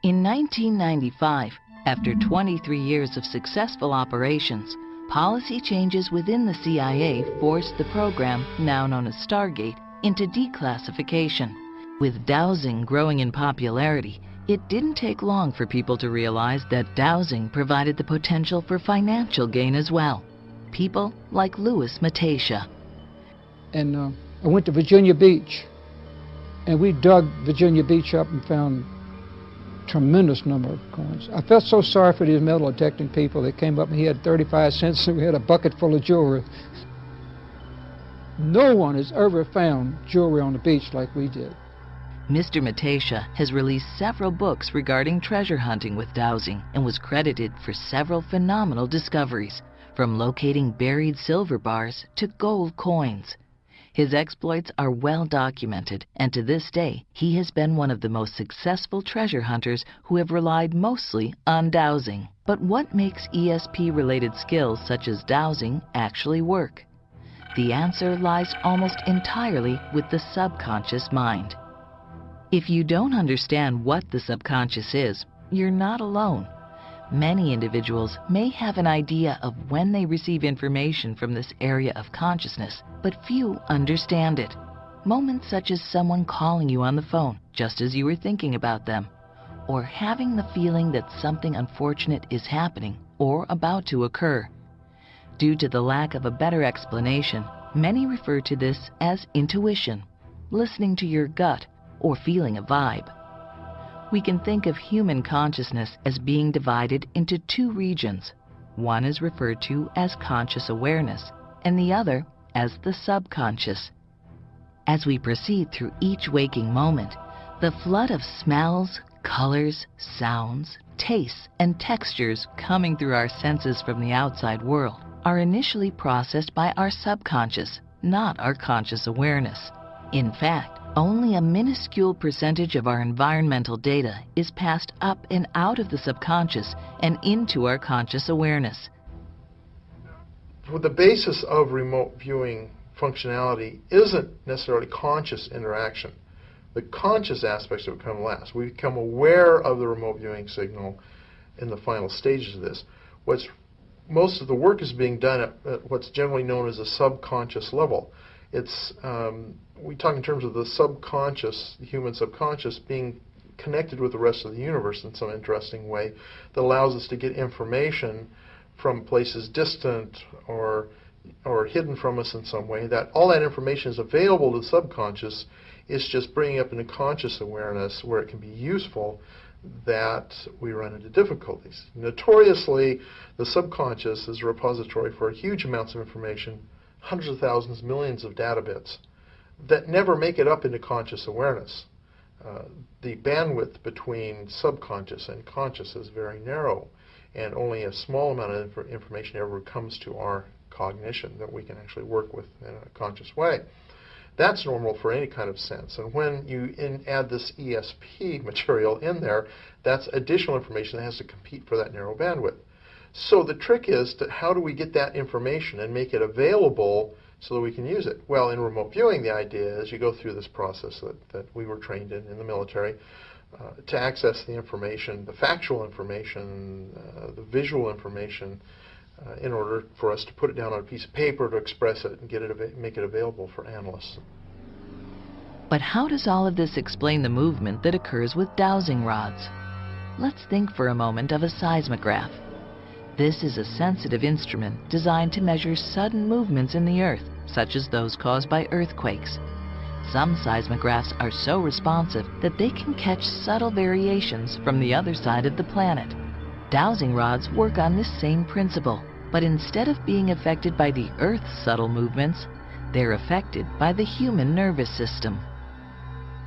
In 1995, after 23 years of successful operations, policy changes within the CIA forced the program, now known as Stargate, into declassification. With dowsing growing in popularity, it didn't take long for people to realize that dowsing provided the potential for financial gain as well. People like Louis Matasha. And I went to Virginia Beach, and we dug Virginia Beach up and found tremendous number of coins. I felt so sorry for these metal detecting people. They came up and he had 35 cents and we had a bucket full of jewelry. No one has ever found jewelry on the beach like we did. Mr. Matasha has released several books regarding treasure hunting with dowsing and was credited for several phenomenal discoveries, from locating buried silver bars to gold coins. His exploits are well documented, and to this day, he has been one of the most successful treasure hunters who have relied mostly on dowsing. But what makes ESP-related skills such as dowsing actually work? The answer lies almost entirely with the subconscious mind. If you don't understand what the subconscious is, you're not alone. Many individuals may have an idea of when they receive information from this area of consciousness, but few understand it. Moments such as someone calling you on the phone just as you were thinking about them, or having the feeling that something unfortunate is happening or about to occur. Due to the lack of a better explanation, many refer to this as intuition, listening to your gut, or feeling a vibe. We can think of human consciousness as being divided into two regions. One is referred to as conscious awareness, and the other as the subconscious. As we proceed through each waking moment, the flood of smells, colors, sounds, tastes, and textures coming through our senses from the outside world are initially processed by our subconscious, not our conscious awareness. In fact, only a minuscule percentage of our environmental data is passed up and out of the subconscious and into our conscious awareness. The basis of remote viewing functionality isn't necessarily conscious interaction. The conscious aspects of it come last. We become aware of the remote viewing signal in the final stages of this. Most of the work is being done at what's generally known as a subconscious level. We talk in terms of the subconscious, the human subconscious, being connected with the rest of the universe in some interesting way that allows us to get information from places distant or hidden from us in some way. That all that information is available to the subconscious. It's just bringing up into conscious awareness where it can be useful that we run into difficulties. Notoriously, the subconscious is a repository for huge amounts of information, hundreds of thousands, millions of data bits that never make it up into conscious awareness. The bandwidth between subconscious and conscious is very narrow, and only a small amount of information ever comes to our cognition that we can actually work with in a conscious way. That's normal for any kind of sense. And when you add this ESP material in there, that's additional information that has to compete for that narrow bandwidth. So the trick is how do we get that information and make it available so that we can use it? Well, in remote viewing, the idea is you go through this process that we were trained in the military to access the information, the factual information, the visual information, in order for us to put it down on a piece of paper to express it and make it available for analysts. But how does all of this explain the movement that occurs with dowsing rods? Let's think for a moment of a seismograph. This is a sensitive instrument designed to measure sudden movements in the earth, such as those caused by earthquakes. Some seismographs are so responsive that they can catch subtle variations from the other side of the planet. Dowsing rods work on this same principle, but instead of being affected by the Earth's subtle movements, they're affected by the human nervous system.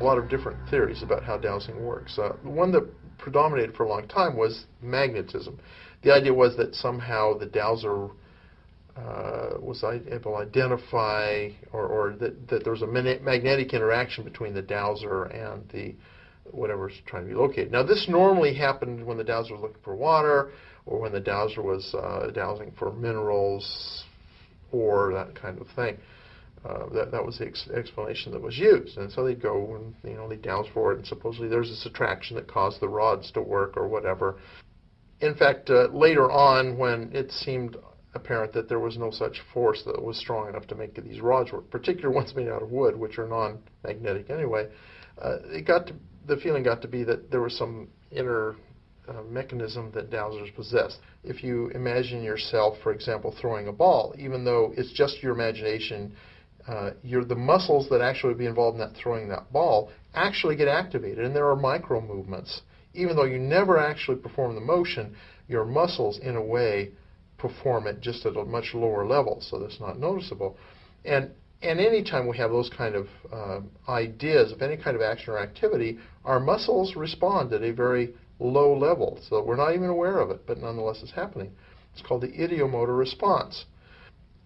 A lot of different theories about how dowsing works. The one that predominated for a long time was magnetism. The idea was that somehow the dowser was able to identify, or that there was a magnetic interaction between the dowser and the whatever's trying to be located. Now, this normally happened when the dowser was looking for water, or when the dowser was dowsing for minerals, or that kind of thing. That was the explanation that was used. And so they'd go and, they'd dowse for it, and supposedly there's this attraction that caused the rods to work or whatever. In fact, later on, when it seemed apparent that there was no such force that was strong enough to make these rods work, particularly ones made out of wood, which are non-magnetic anyway, the feeling got to be that there was some inner mechanism that dowsers possess. If you imagine yourself, for example, throwing a ball, even though it's just your imagination, the muscles that actually would be involved in throwing that ball actually get activated, and there are micro movements. Even though you never actually perform the motion, your muscles, in a way, perform it just at a much lower level, so that's not noticeable. And any time we have those kind of ideas of any kind of action or activity, our muscles respond at a very low level, so we're not even aware of it, but nonetheless it's happening. It's called the ideomotor response.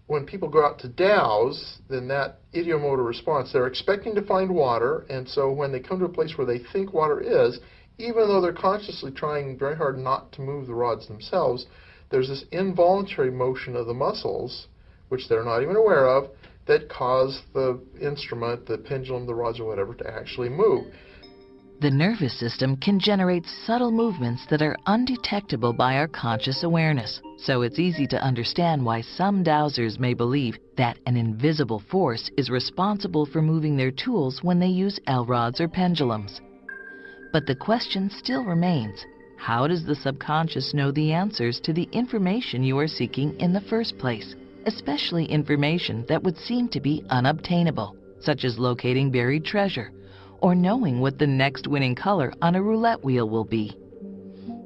When people go out to dowse, then that ideomotor response, they're expecting to find water, and so when they come to a place where they think water is, even though they're consciously trying very hard not to move the rods themselves, there's this involuntary motion of the muscles, which they're not even aware of, that cause the instrument, the pendulum, the rods, or whatever, to actually move. The nervous system can generate subtle movements that are undetectable by our conscious awareness, so it's easy to understand why some dowsers may believe that an invisible force is responsible for moving their tools when they use L-rods or pendulums. But the question still remains, how does the subconscious know the answers to the information you are seeking in the first place, especially information that would seem to be unobtainable, such as locating buried treasure, or knowing what the next winning color on a roulette wheel will be?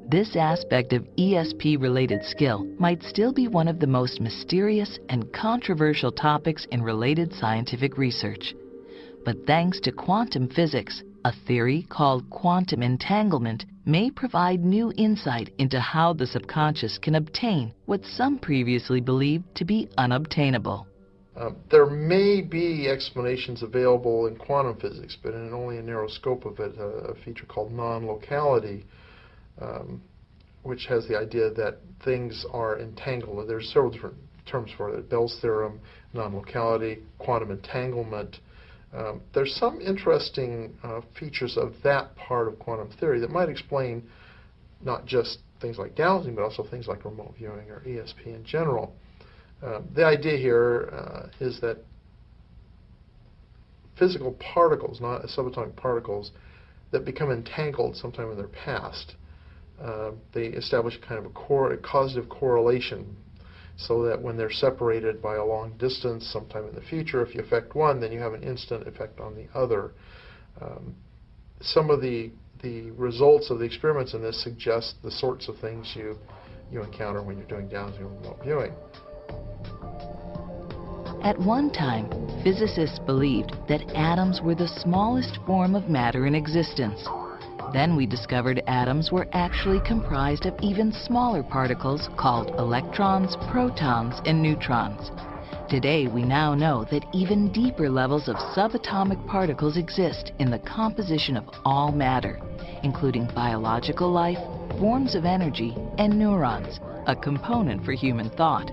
This aspect of ESP-related skill might still be one of the most mysterious and controversial topics in related scientific research. But thanks to quantum physics, a theory called quantum entanglement may provide new insight into how the subconscious can obtain what some previously believed to be unobtainable. There may be explanations available in quantum physics, but in only a narrow scope of it, a feature called non-locality, which has the idea that things are entangled. There's several different terms for it: Bell's theorem, non-locality, quantum entanglement. There's some interesting features of that part of quantum theory that might explain not just things like dowsing, but also things like remote viewing or ESP in general. The idea here is that physical particles, not subatomic particles, that become entangled sometime in their past, they establish a kind of a causative correlation, so that when they're separated by a long distance sometime in the future, if you affect one, then you have an instant effect on the other. Some of the results of the experiments in this suggest the sorts of things you encounter when you're doing dowsing or remote viewing. At one time, physicists believed that atoms were the smallest form of matter in existence. Then we discovered atoms were actually comprised of even smaller particles called electrons, protons, and neutrons. Today, we now know that even deeper levels of subatomic particles exist in the composition of all matter, including biological life, forms of energy, and neurons, a component for human thought.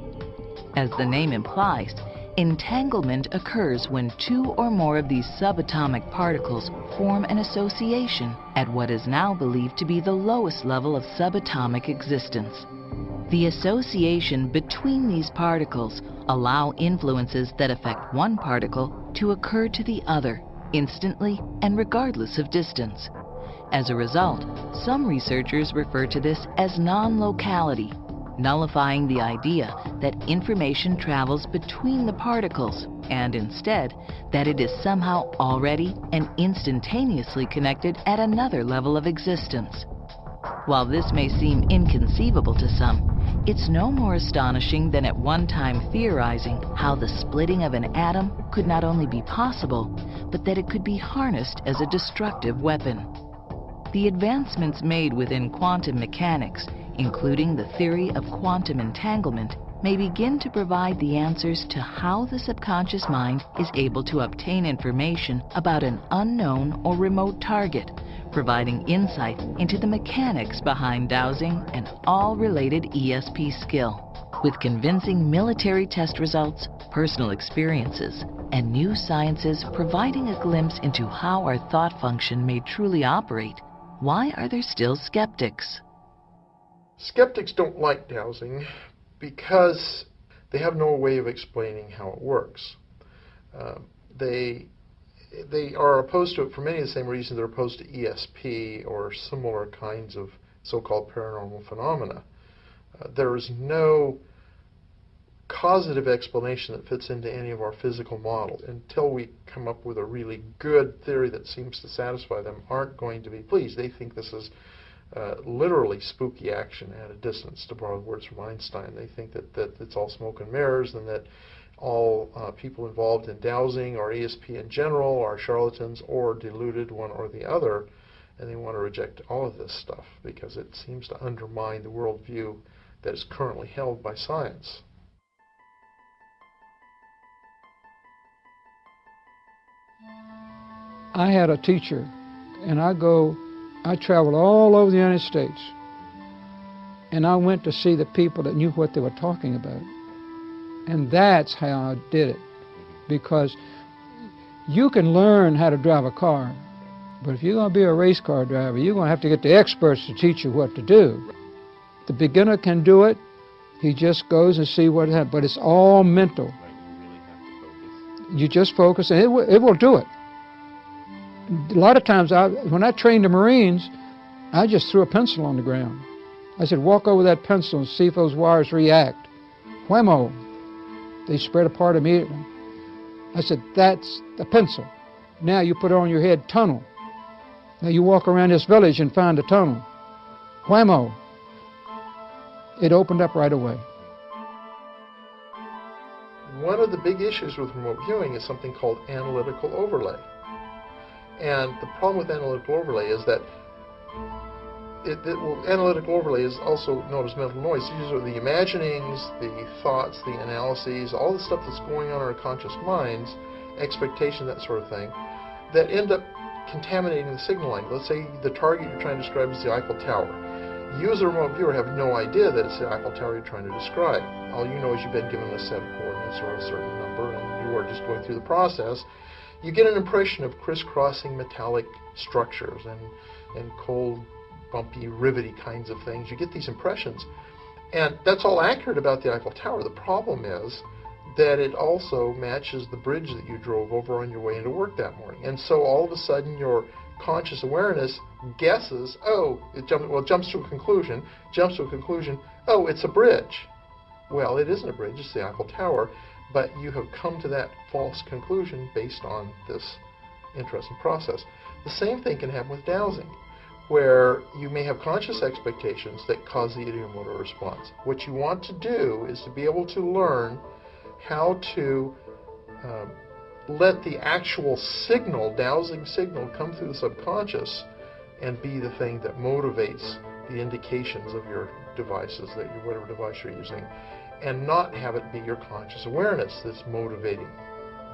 As the name implies, entanglement occurs when two or more of these subatomic particles form an association at what is now believed to be the lowest level of subatomic existence. The association between these particles allow influences that affect one particle to occur to the other instantly and regardless of distance. As a result, some researchers refer to this as non-locality, nullifying the idea that information travels between the particles, and instead, that it is somehow already and instantaneously connected at another level of existence. While this may seem inconceivable to some, it's no more astonishing than at one time theorizing how the splitting of an atom could not only be possible, but that it could be harnessed as a destructive weapon. The advancements made within quantum mechanics, including the theory of quantum entanglement, may begin to provide the answers to how the subconscious mind is able to obtain information about an unknown or remote target, providing insight into the mechanics behind dowsing and all related ESP skill. With convincing military test results, personal experiences, and new sciences providing a glimpse into how our thought function may truly operate, why are there still skeptics? Skeptics don't like dowsing because they have no way of explaining how it works. They are opposed to it for many of the same reasons they're opposed to ESP or similar kinds of so-called paranormal phenomena. There is no causative explanation that fits into any of our physical models. Until we come up with a really good theory that seems to satisfy them, aren't going to be pleased. They think this is literally spooky action at a distance, to borrow words from Einstein. They think that it's all smoke and mirrors, and that all people involved in dowsing or ESP in general are charlatans or deluded, one or the other, and they want to reject all of this stuff because it seems to undermine the worldview that is currently held by science. I had a teacher, and I traveled all over the United States, and I went to see the people that knew what they were talking about. And that's how I did it, because you can learn how to drive a car, but if you're going to be a race car driver, you're going to have to get the experts to teach you what to do. The beginner can do it. He just goes and see what happens, but it's all mental. You just focus, and it will do it. A lot of times, when I trained the Marines, I just threw a pencil on the ground. I said, walk over that pencil and see if those wires react. Whammo! They spread apart immediately. I said, that's the pencil. Now you put it on your head, tunnel. Now you walk around this village and find a tunnel. Whammo! It opened up right away. One of the big issues with remote viewing is something called analytical overlay. And the problem with analytical overlay is that analytical overlay is also known as mental noise. These are the imaginings, the thoughts, the analyses, all the stuff that's going on in our conscious minds, expectation, that sort of thing, that end up contaminating the signal line. Let's say the target you're trying to describe is the Eiffel Tower. You as a remote viewer have no idea that it's the Eiffel Tower you're trying to describe. All you know is you've been given a set of coordinates or a certain number, and you are just going through the process. You get an impression of crisscrossing metallic structures and cold, bumpy, rivety kinds of things. You get these impressions. And that's all accurate about the Eiffel Tower. The problem is that it also matches the bridge that you drove over on your way into work that morning. And so all of a sudden your conscious awareness guesses, jumps to a conclusion, oh, it's a bridge. Well, it isn't a bridge, it's the Eiffel Tower. But you have come to that false conclusion based on this interesting process. The same thing can happen with dowsing, where you may have conscious expectations that cause the ideomotor response. What you want to do is to be able to learn how to let the actual signal, dowsing signal, come through the subconscious and be the thing that motivates the indications of your devices, whatever device you're using, and not have it be your conscious awareness that's motivating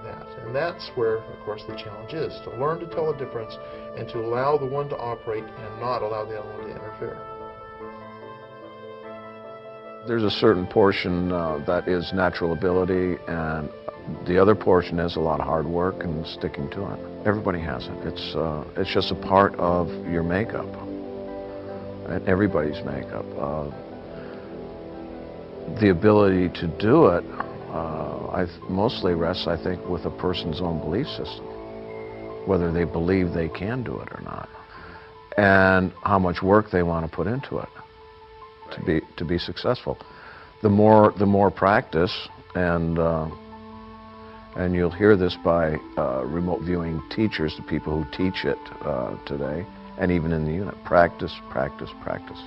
that. And that's where, of course, the challenge is, to learn to tell the difference and to allow the one to operate and not allow the other one to interfere. There's a certain portion that is natural ability, and the other portion is a lot of hard work and sticking to it. Everybody has it. It's just a part of your makeup, and everybody's makeup. The ability to do it mostly rests, I think, with a person's own belief system, whether they believe they can do it or not, and how much work they want to put into it to be successful. The more practice, and you'll hear this by remote viewing teachers, the people who teach it today, and even in the unit, practice, practice, practice.